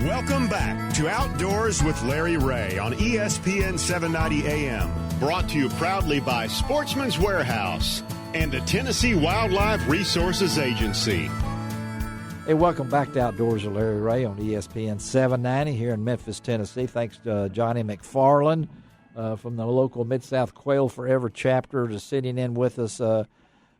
Welcome back to Outdoors with Larry Ray on ESPN 790 AM. Brought to you proudly by Sportsman's Warehouse and the Tennessee Wildlife Resources Agency. Hey, welcome back to Outdoors with Larry Ray on ESPN 790 here in Memphis, Tennessee. Thanks to Johnny McFarland from the local Mid-South Quail Forever chapter to sitting in with us.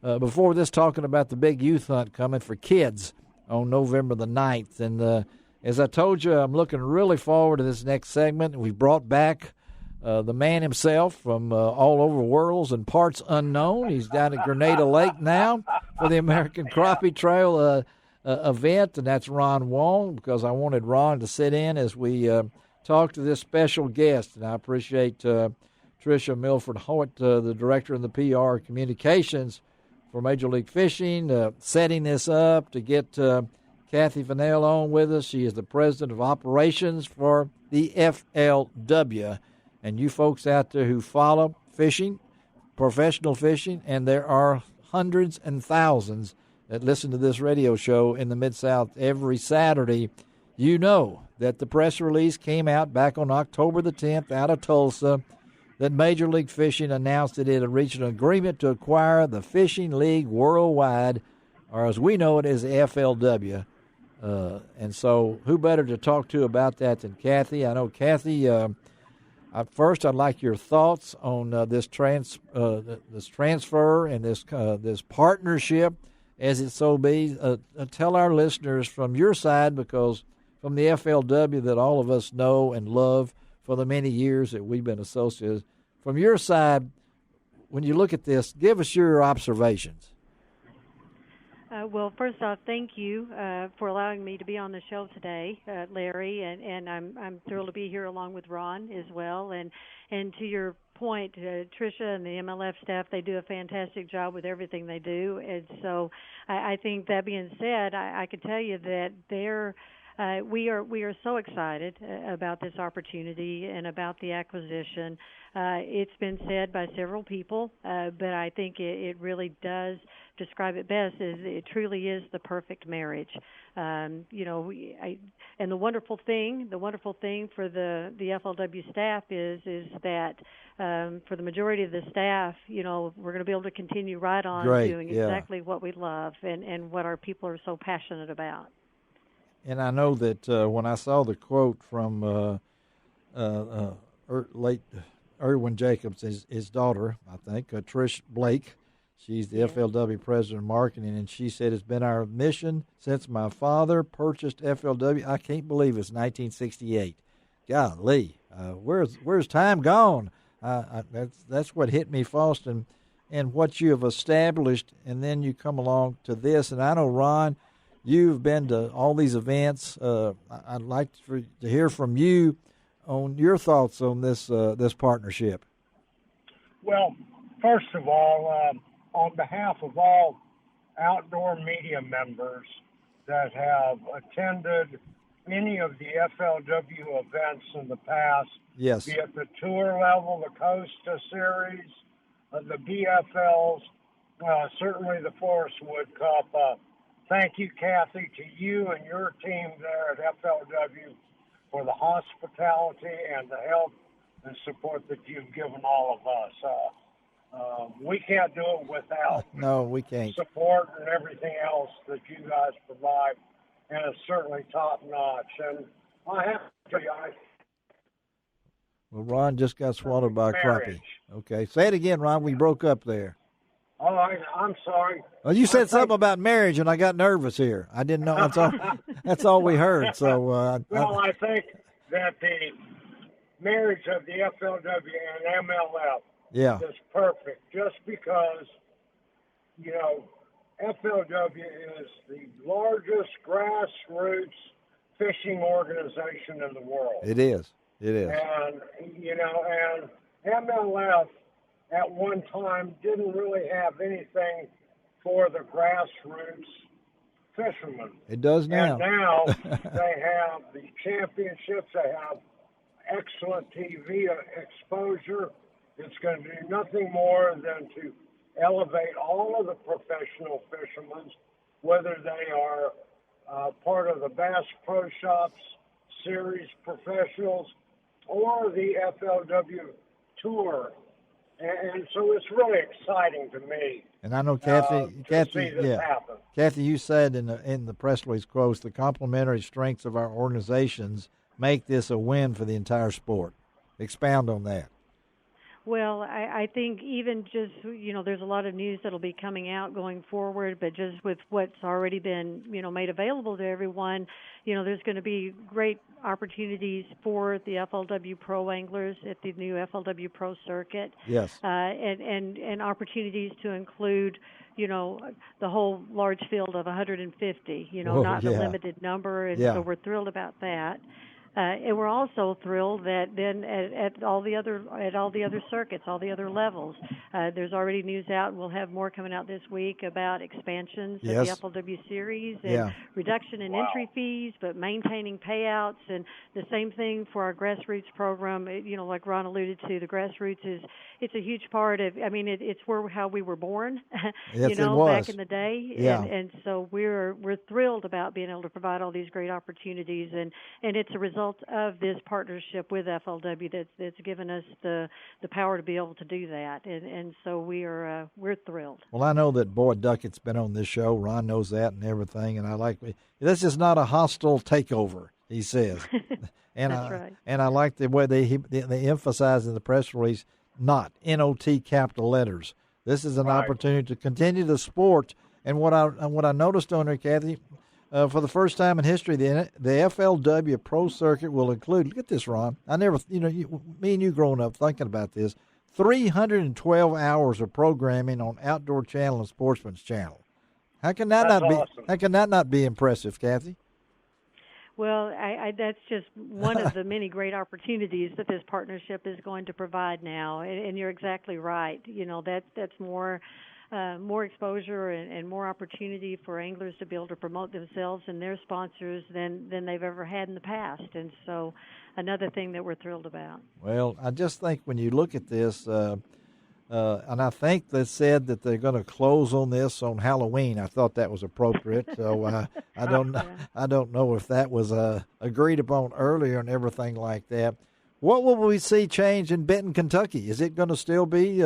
Before this, talking about the big youth hunt coming for kids on November the 9th. And as I told you, I'm looking really forward to this next segment. We've brought back the man himself from all over worlds and parts unknown. He's down at Grenada Lake now for the American Crappie Trail event, and that's Ron Wong, because I wanted Ron to sit in as we talk to this special guest. And I appreciate Tricia Milford Hoyt, the director of the PR Communications for Major League Fishing, setting this up to get Kathy Fennell on with us. She is the president of operations for the FLW. And you folks out there who follow fishing, professional fishing, and there are hundreds and thousands that listen to this radio show in the Mid-South every Saturday, you know that the press release came out back on October the 10th out of Tulsa that Major League Fishing announced that it had reached an agreement to acquire the Fishing League Worldwide, or as we know it as the FLW. And so who better to talk to about that than Kathy? I know, Kathy, first I'd like your thoughts on this transfer and this partnership, as it so be. Tell our listeners from your side, because from the FLW that all of us know and love for the many years that we've been associated. From your side, when you look at this, give us your observations. Well, first off, thank you for allowing me to be on the show today, Larry, and I'm thrilled to be here along with Ron as well. And to your point, Tricia and the MLF staff, they do a fantastic job with everything they do. And so I think that being said, I can tell you that we are so excited about this opportunity and about the acquisition. It's been said by several people, but I think it really does describe it best. Is it truly is the perfect marriage. And the wonderful thing for the FLW staff is that for the majority of the staff, we're going to be able to continue right on doing exactly what we love and what our people are so passionate about. And I know that when I saw the quote from late Irwin Jacobs, his daughter, I think, Trish Blake, she's the FLW president of marketing, and she said, it's been our mission since my father purchased FLW. I can't believe it's 1968. Golly, where's time gone? That's what hit me first, and what you have established, and then you come along to this. And I know, Ron, you've been to all these events. I'd like to hear from you on your thoughts on this partnership. Well, first of all, on behalf of all outdoor media members that have attended any of the FLW events in the past, yes, be it the tour level, the Costa Series, the BFLs, certainly the Forest Wood Cup, thank you, Kathy, to you and your team there at FLW for the hospitality and the help and support that you've given all of us. We can't do it without no, we can't. Support and everything else that you guys provide, and it's certainly top-notch. And I have to tell you, well, Ron just got swallowed by a crappie. Okay, say it again, Ron. We broke up there. Oh, I'm sorry. Well, you said something about marriage, and I got nervous here. I didn't know. That's all we heard. So, I think that the marriage of the FLW and MLF is perfect, just because, FLW is the largest grassroots fishing organization in the world. It is. And, and MLF at one time didn't really have anything for the grassroots fishermen. It does now. And now they have the championships. They have excellent TV exposure. It's going to do nothing more than to elevate all of the professional fishermen, whether they are part of the Bass Pro Shops Series professionals or the FLW Tour. And so it's really exciting to me. And I know to see Kathy, this happen. Kathy, you said in the press release quotes, the complementary strengths of our organizations make this a win for the entire sport. Expound on that. Well, I think even just, there's a lot of news that'll be coming out going forward, but just with what's already been, made available to everyone, there's going to be great opportunities for the FLW Pro anglers at the new FLW Pro circuit. Yes. And opportunities to include, the whole large field of 150, not a limited number, and so we're thrilled about that. And we're also thrilled that then at all the other circuits, all the other levels, there's already news out, and we'll have more coming out this week about expansions of the FLW Series and reduction in entry fees, but maintaining payouts, and the same thing for our grassroots program. Like Ron alluded to, the grassroots it's a huge part of. I mean, it's how we were born. Yes, it was. Back in the day. Yeah. And so we're thrilled about being able to provide all these great opportunities, and it's a result of this partnership with FLW that's given us the power to be able to do that, and so we're thrilled. Well, I know that Boyd Duckett's been on this show. Ron knows that and everything, and I like this is not a hostile takeover, he says. And That's right. And I like the way they emphasize in the press release, not NOT capital letters. This is an opportunity to continue the sport. And what I noticed on there, Kathy. For the first time in history, the FLW Pro Circuit will include, look at this, Ron. I never, me and you growing up thinking about this, 312 hours of programming on Outdoor Channel and Sportsman's Channel. How can that not be impressive, Kathy? Well, that's just one of the many great opportunities that this partnership is going to provide now, and you're exactly right. That's more exposure and more opportunity for anglers to be able to promote themselves and their sponsors than they've ever had in the past. And so another thing that we're thrilled about. Well, I just think when you look at this, and I think they said that they're going to close on this on Halloween. I thought that was appropriate. So I don't know if that was agreed upon earlier and everything like that. What will we see change in Benton, Kentucky? Is it going to still be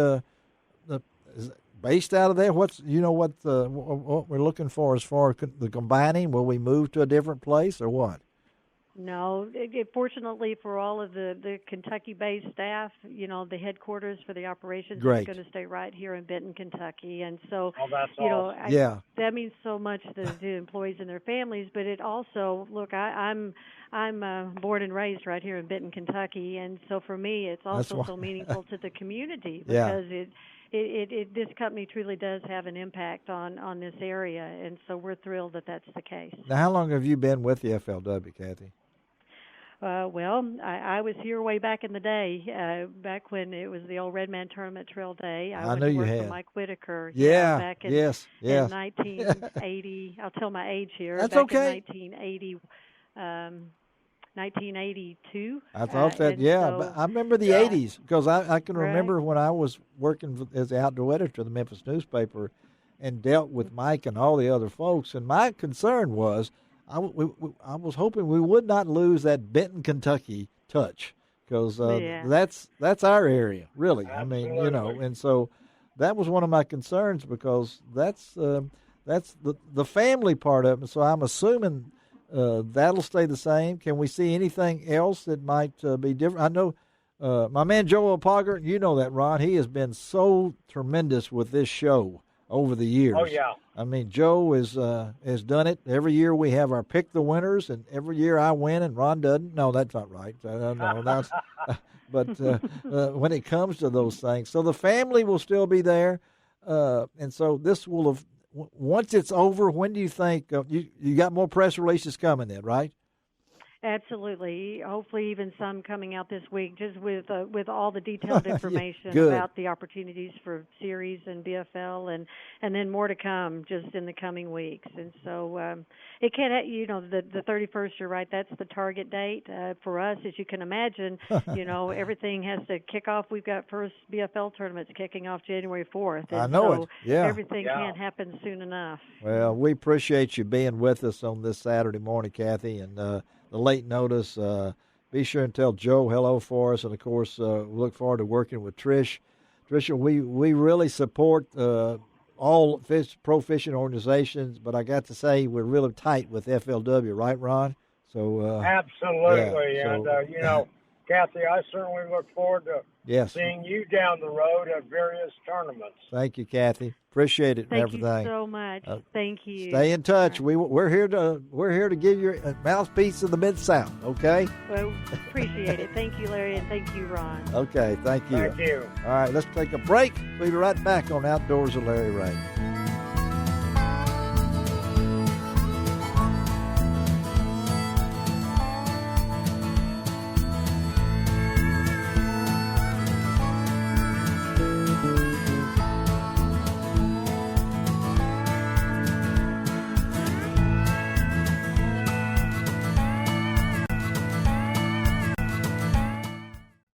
based out of there? What we're looking for as far as the combining? Will we move to a different place or what? No, fortunately for all of the Kentucky-based staff, the headquarters for the operations is going to stay right here in Benton, Kentucky, and so that's awesome. That means so much to the employees and their families. But it also, look, I'm born and raised right here in Benton, Kentucky, and so for me, it's also so meaningful to the community because this company truly does have an impact on this area, and so we're thrilled that that's the case. Now, how long have you been with the FLW, Kathy? Well, I was here way back in the day, back when it was the old Redman Tournament Trail Day. I went to work for Mike Whitaker. Back in 1980. I'll tell my age here. That's back okay. In 1982. I thought that, but I remember the 80s because I can remember when I was working as the outdoor editor of the Memphis newspaper and dealt with Mike and all the other folks. And my concern was I was hoping we would not lose that Benton, Kentucky touch because that's our area, really. Absolutely. I mean, and so that was one of my concerns because that's the family part of it. So I'm assuming that'll stay the same. Can we see anything else that might be different? I know my man Joe Poggart, you know that, Ron. He has been so tremendous with this show over the years. Oh, yeah. I mean, Joe has done it. Every year we have our pick the winners, and every year I win and Ron doesn't. No, that's not right. No, but when it comes to those things, so the family will still be there, and so this will have. Once it's over, when do you think you got more press releases coming then, right? Absolutely. Hopefully even some coming out this week, just with all the detailed information about the opportunities for series and BFL, and then more to come just in the coming weeks. And so it can't, the 31st, you're right, that's the target date for us. As you can imagine, everything has to kick off. We've got first BFL tournaments kicking off January 4th. And I know it. Yeah. Everything can't happen soon enough. Well, we appreciate you being with us on this Saturday morning, Kathy, and late notice. Be sure and tell Joe hello for us, and of course, we look forward to working with Trish. Tricia, we really support all pro fishing organizations, but I got to say we're really tight with FLW, right, Ron? So absolutely, yeah, and Kathy, I certainly look forward to seeing you down the road at various tournaments. Thank you, Kathy. Appreciate it. Thank and everything. you so much. Thank you. Stay in touch. Right. We're here to give you a mouthpiece of the Mid-South. Okay. Well, appreciate it. Thank you, Larry, and thank you, Ron. Okay. Thank you. Thank you. All right. Let's take a break. We'll be right back on Outdoors with Larry Ray.